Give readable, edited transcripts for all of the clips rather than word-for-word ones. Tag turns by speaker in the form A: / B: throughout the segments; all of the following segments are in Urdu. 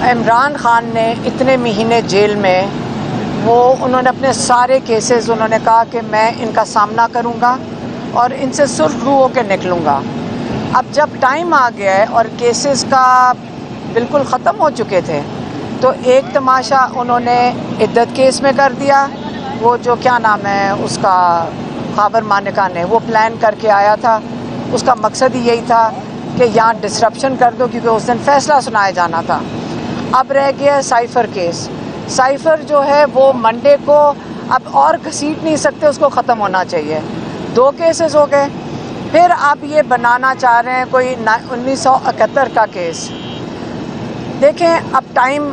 A: عمران خان نے اتنے مہینے جیل میں انہوں نے اپنے سارے کیسز انہوں نے کہا کہ میں ان کا سامنا کروں گا اور ان سے سرخ رو ہو کے نکلوں گا۔ اب جب ٹائم آ گیا ہے اور کیسز کا بالکل ختم ہو چکے تھے تو ایک تماشا انہوں نے عدت کیس میں کر دیا۔ وہ جو کیا نام ہے اس کا، خاور مانیکا نے وہ پلان کر کے آیا تھا، اس کا مقصد ہی یہی تھا کہ یہاں ڈسرپشن کر دو کیونکہ اس دن فیصلہ سنایا جانا تھا۔ اب رہ گیا سائفر کیس۔ سائفر جو ہے وہ منڈے کو اب اور گھسیٹ نہیں سکتے، اس کو ختم ہونا چاہیے۔ 2 کیسز ہو گئے، پھر اب یہ بنانا چاہ رہے ہیں کوئی 1971 کا کیس۔ دیکھیں اب ٹائم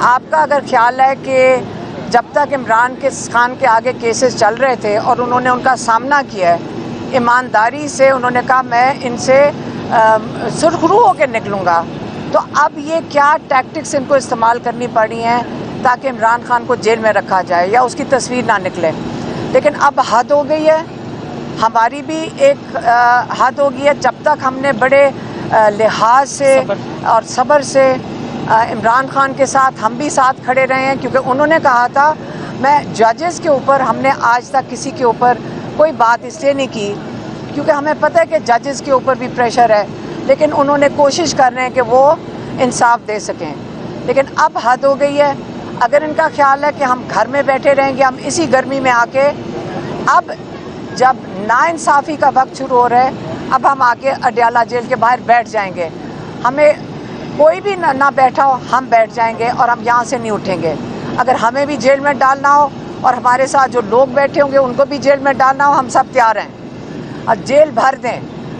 A: آپ کا اگر خیال ہے کہ جب تک عمران خان کے آگے کیسز چل رہے تھے اور انہوں نے ان کا سامنا کیا ہے ایمانداری سے، انہوں نے کہا میں ان سے سرخ رو ہو کے نکلوں گا، تو اب یہ کیا ٹیکٹکس ان کو استعمال کرنی پڑی ہیں تاکہ عمران خان کو جیل میں رکھا جائے یا اس کی تصویر نہ نکلے۔ لیکن اب حد ہو گئی ہے، ہماری بھی ایک حد ہو گئی ہے۔ جب تک ہم نے بڑے لحاظ سے اور صبر سے عمران خان کے ساتھ ہم بھی ساتھ کھڑے رہے ہیں، کیونکہ انہوں نے کہا تھا میں ججز کے اوپر، ہم نے آج تک کسی کے اوپر کوئی بات اس لیے نہیں کی کیونکہ ہمیں پتہ ہے کہ ججز کے اوپر بھی پریشر ہے، لیکن انہوں نے کوشش کر رہے ہیں کہ وہ انصاف دے سکیں۔ لیکن اب حد ہو گئی ہے۔ اگر ان کا خیال ہے کہ ہم گھر میں بیٹھے رہیں گے، ہم اسی گرمی میں آ کے، اب جب ناانصافی کا وقت شروع ہو رہا ہے، اب ہم آ کے اڈیالہ جیل کے باہر بیٹھ جائیں گے، ہمیں کوئی بھی نہ بیٹھا ہو ہم بیٹھ جائیں گے اور ہم یہاں سے نہیں اٹھیں گے۔ اگر ہمیں بھی جیل میں ڈالنا ہو اور ہمارے ساتھ جو لوگ بیٹھے ہوں گے ان کو بھی جیل میں ڈالنا ہو، ہم سب تیار ہیں اور جیل بھر دیں۔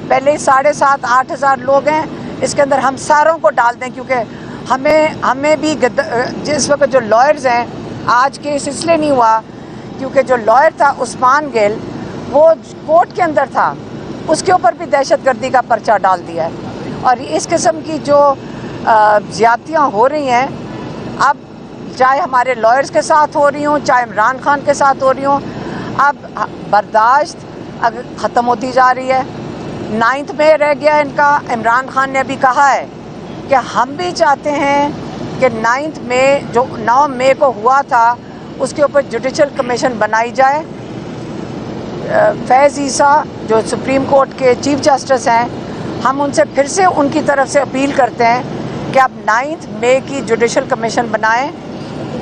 A: پہلے ہی 7,500-8 ہزار لوگ ہیں، اس کے اندر ہم ساروں کو ڈال دیں، کیونکہ ہمیں بھی جس وقت جو لائرز ہیں، آج کیس اس لیے نہیں ہوا کیونکہ جو لائر تھا عثمان گل وہ کورٹ کے اندر تھا، اس کے اوپر بھی دہشت گردی کا پرچہ ڈال دیا ہے۔ اور اس قسم کی جو زیادتیاں ہو رہی ہیں، اب چاہے ہمارے لائرز کے ساتھ ہو رہی ہوں، چاہے عمران خان کے ساتھ ہو رہی ہوں، اب برداشت ختم ہوتی جا رہی ہے۔ 9 میں رہ گیا ان کا۔ عمران خان نے ابھی کہا ہے کہ ہم بھی چاہتے ہیں کہ 9 مئی کو ہوا تھا اس کے اوپر جوڈیشل کمیشن بنائی جائے۔ فیض عیسیٰ جو سپریم کورٹ کے چیف جسٹس ہیں، ہم ان سے پھر سے ان کی طرف سے اپیل کرتے ہیں کہ اب 9 مئی کی جوڈیشل کمیشن بنائیں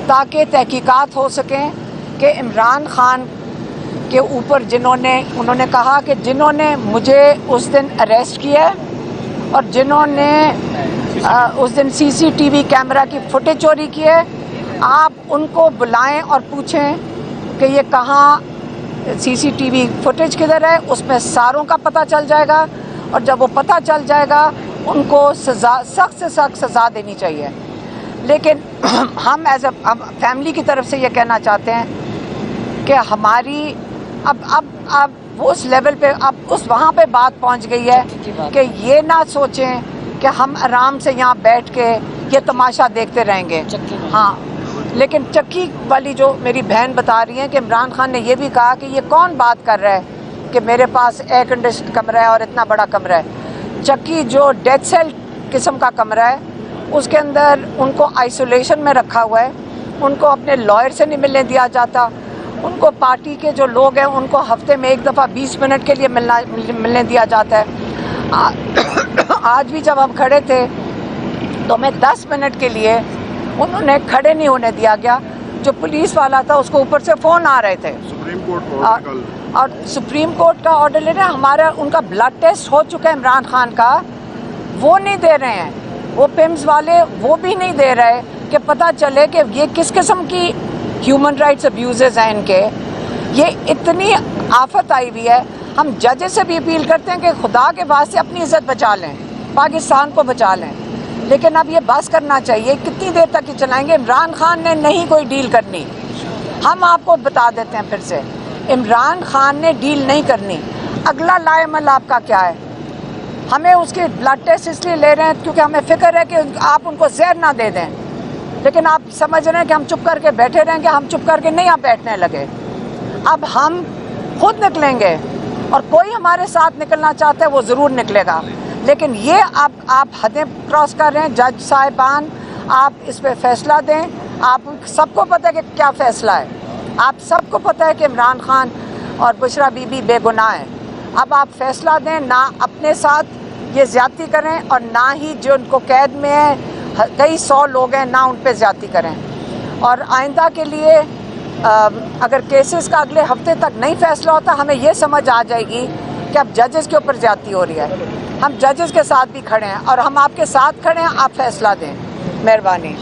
A: تاکہ تحقیقات ہو سکیں کہ عمران خان کے اوپر انہوں نے کہا کہ جنہوں نے مجھے اس دن اریسٹ کیا ہے اور جنہوں نے اس دن CCTV کیمرہ کی فوٹیج چوری کی ہے، آپ ان کو بلائیں اور پوچھیں کہ یہ کہاں CCTV فوٹیج کدھر ہے، اس میں ساروں کا پتہ چل جائے گا، اور جب وہ پتہ چل جائے گا ان کو سخت سے سخت سزا دینی چاہیے۔ لیکن ہم ایز اے فیملی کی طرف سے یہ کہنا چاہتے ہیں کہ ہماری اب اس لیول پہ وہاں پہ بات پہنچ گئی ہے کہ یہ نہ سوچیں کہ ہم آرام سے یہاں بیٹھ کے یہ تماشا دیکھتے رہیں گے۔ ہاں، لیکن چکی والی جو میری بہن بتا رہی ہیں کہ عمران خان نے یہ بھی کہا کہ یہ کون بات کر رہا ہے کہ میرے پاس ایئر کنڈیشن کمرہ ہے اور اتنا بڑا کمرہ ہے۔ چکی جو ڈیتھ سیل قسم کا کمرہ ہے، اس کے اندر ان کو آئسولیشن میں رکھا ہوا ہے، ان کو اپنے لائر سے نہیں ملنے دیا جاتا، ان کو پارٹی کے جو لوگ ہیں ان کو ہفتے میں 1 دفعہ 20 منٹ کے لیے ملنے دیا جاتا ہے۔ آج بھی جب ہم کھڑے تھے تو ہمیں 10 منٹ کے لیے انہوں نے کھڑے نہیں ہونے دیا گیا۔ جو پولیس والا تھا اس کو اوپر سے فون آ رہے تھے اور سپریم کورٹ کا آرڈر لے رہے ہیں۔ ہمارا ان کا بلڈ ٹیسٹ ہو چکا ہے عمران خان کا، وہ نہیں دے رہے ہیں، وہ پیمز والے وہ بھی نہیں دے رہے کہ پتہ چلے کہ یہ کس قسم کی ہیومن رائٹس ابیوزز ہیں ان کے۔ یہ اتنی آفت آئی ہوئی ہے۔ ہم ججز سے بھی اپیل کرتے ہیں کہ خدا کے واسطے اپنی عزت بچا لیں، پاکستان کو بچا لیں، لیکن اب یہ بس کرنا چاہیے۔ کتنی دیر تک یہ چلائیں گے؟ عمران خان نے نہیں کوئی ڈیل کرنی، ہم آپ کو بتا دیتے ہیں پھر سے، عمران خان نے ڈیل نہیں کرنی۔ اگلا لائے عمل آپ کا کیا ہے؟ ہمیں اس کے بلڈ ٹیسٹ اس لیے لے رہے ہیں کیونکہ ہمیں فکر ہے کہ آپ ان کو زہر نہ دے دیں، لیکن آپ سمجھ رہے ہیں کہ ہم چپ کر کے بیٹھے رہیں گے۔ ہم چپ کر کے نہیں آپ بیٹھنے لگے، اب ہم خود نکلیں گے، اور کوئی ہمارے ساتھ نکلنا چاہتا ہے وہ ضرور نکلے گا۔ لیکن یہ آپ حدیں کراس کر رہے ہیں۔ جج صاحبان آپ اس پہ فیصلہ دیں. آپ سب کو پتہ ہے کہ کیا فیصلہ ہے. آپ سب کو پتہ ہے کہ عمران خان اور بشرا بی بی بے گناہ ہیں. اب آپ فیصلہ دیں, نہ اپنے ساتھ یہ زیادتی کریں اور نہ ہی جو ان کو قید میں ہیں, کئی 100 لوگ ہیں, نہ ان پہ زیادتی کریں. اور آئندہ کے لیے اگر کیسز کا اگلے ہفتے تک نہیں فیصلہ ہوتا, ہمیں یہ سمجھ آ جائے گی کہ اب ججز کے اوپر زیادتی ہو رہی ہے. ہم ججز کے ساتھ بھی کھڑے ہیں اور ہم آپ کے ساتھ کھڑے ہیں, آپ فیصلہ دیں. مہربانی.